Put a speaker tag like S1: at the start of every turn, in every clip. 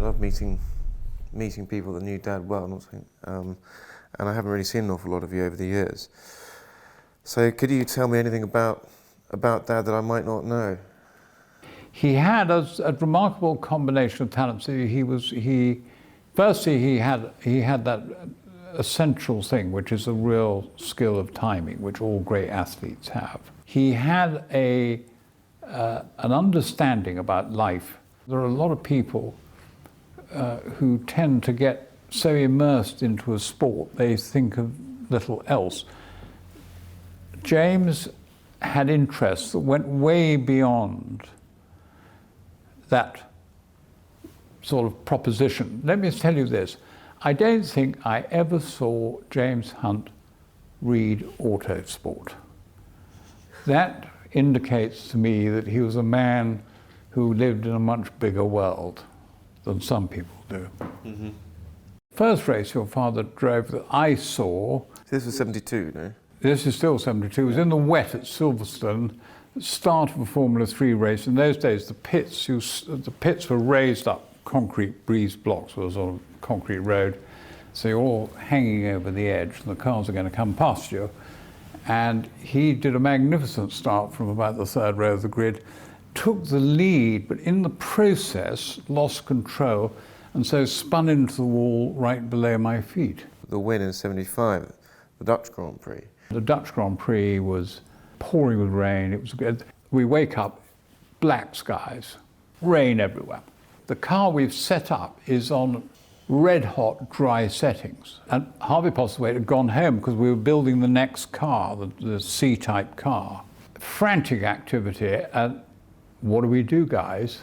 S1: love meeting people that knew Dad well, not saying, and I haven't really seen an awful lot of you over the years. So could you tell me anything about Dad that I might not know?
S2: He had a remarkable combination of talents. Firstly, he had that essential thing, which is a real skill of timing, which all great athletes have. He had an understanding about life. There are a lot of people who tend to get so immersed into a sport they think of little else. James had interests that went way beyond that sort of proposition. Let me tell you this. I don't think I ever saw James Hunt read Autosport. That indicates to me that he was a man who lived in a much bigger world than some people do. Mm-hmm. First race your father drove that I saw...
S1: This was 72, no?
S2: This is still 72. It was in the wet at Silverstone, start of a Formula 3 race. In those days, the pits were raised up concrete breeze blocks, or sort of concrete road. So you're all hanging over the edge, and the cars are going to come past you. And he did a magnificent start from about the third row of the grid, took the lead, but in the process lost control, and so spun into the wall right below my feet.
S1: The win in 75, the Dutch Grand Prix.
S2: The Dutch Grand Prix was pouring with rain. It was good. We wake up, black skies, rain everywhere. The car we've set up is on red hot dry settings. And Harvey Postlethwaite had gone home because we were building the next car, the C-type car. Frantic activity, and what do we do, guys?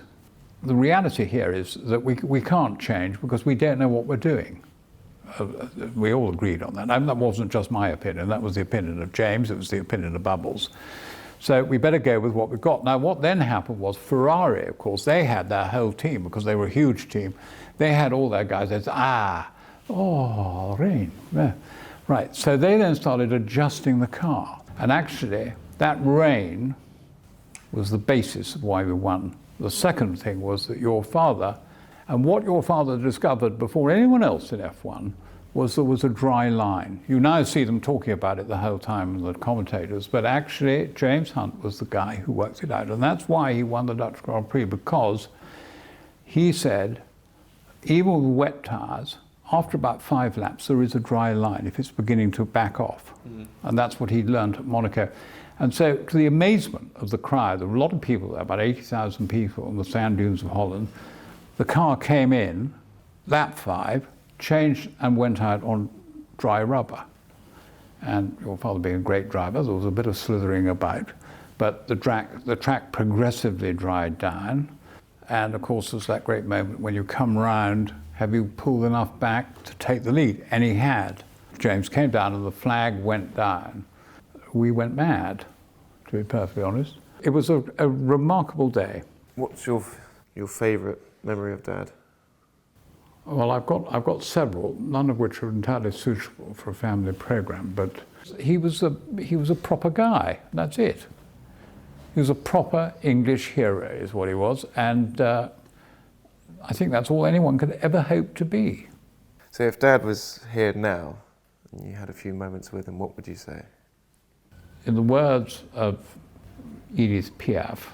S2: The reality here is that we can't change because we don't know what we're doing. We all agreed on that. And that wasn't just my opinion, that was the opinion of James, it was the opinion of Bubbles. So we better go with what we've got. Now what then happened was Ferrari, of course, they had their whole team because they were a huge team. They had all their guys, they said, rain. Yeah. Right, so they then started adjusting the car. And actually, that rain was the basis of why we won. The second thing was that your father, and what your father discovered before anyone else in F1, was there was a dry line. You now see them talking about it the whole time, the commentators, but actually James Hunt was the guy who worked it out. And that's why he won the Dutch Grand Prix, because he said, even with wet tires, after about 5 laps, there is a dry line if it's beginning to back off. Mm-hmm. And that's what he'd learned at Monaco. And so, to the amazement of the crowd, there were a lot of people there, about 80,000 people on the sand dunes of Holland. The car came in, lap 5, changed and went out on dry rubber. And your father being a great driver, there was a bit of slithering about, but the track progressively dried down. And of course, there's that great moment when you come round, have you pulled enough back to take the lead? And he had. James came down and the flag went down. We went mad, to be perfectly honest. It was a remarkable day.
S1: What's your favourite memory of Dad?
S2: Well, I've got several, none of which are entirely suitable for a family programme, but he was a proper guy, that's it. He was a proper English hero, is what he was, and I think that's all anyone could ever hope to be.
S1: So if Dad was here now, and you had a few moments with him, what would you say?
S2: In the words of Edith Piaf,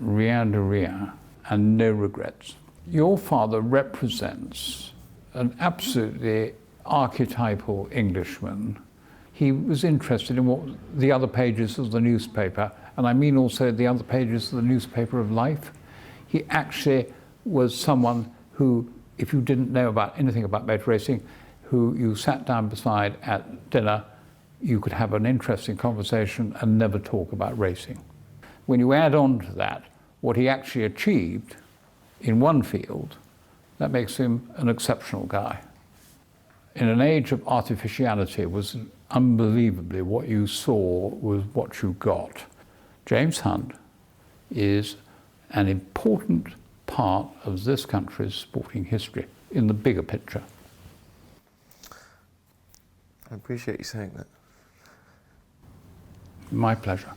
S2: rien de rien, and no regrets. Your father represents an absolutely archetypal Englishman. He was interested in what the other pages of the newspaper, and I mean also the other pages of the newspaper of life. He actually was someone who, if you didn't know anything about motor racing, who you sat down beside at dinner, you could have an interesting conversation and never talk about racing. When you add on to that what he actually achieved in one field, that makes him an exceptional guy. In an age of artificiality, it was unbelievably what you saw was what you got. James Hunt is an important part of this country's sporting history in the bigger picture.
S1: I appreciate you saying that.
S2: My pleasure.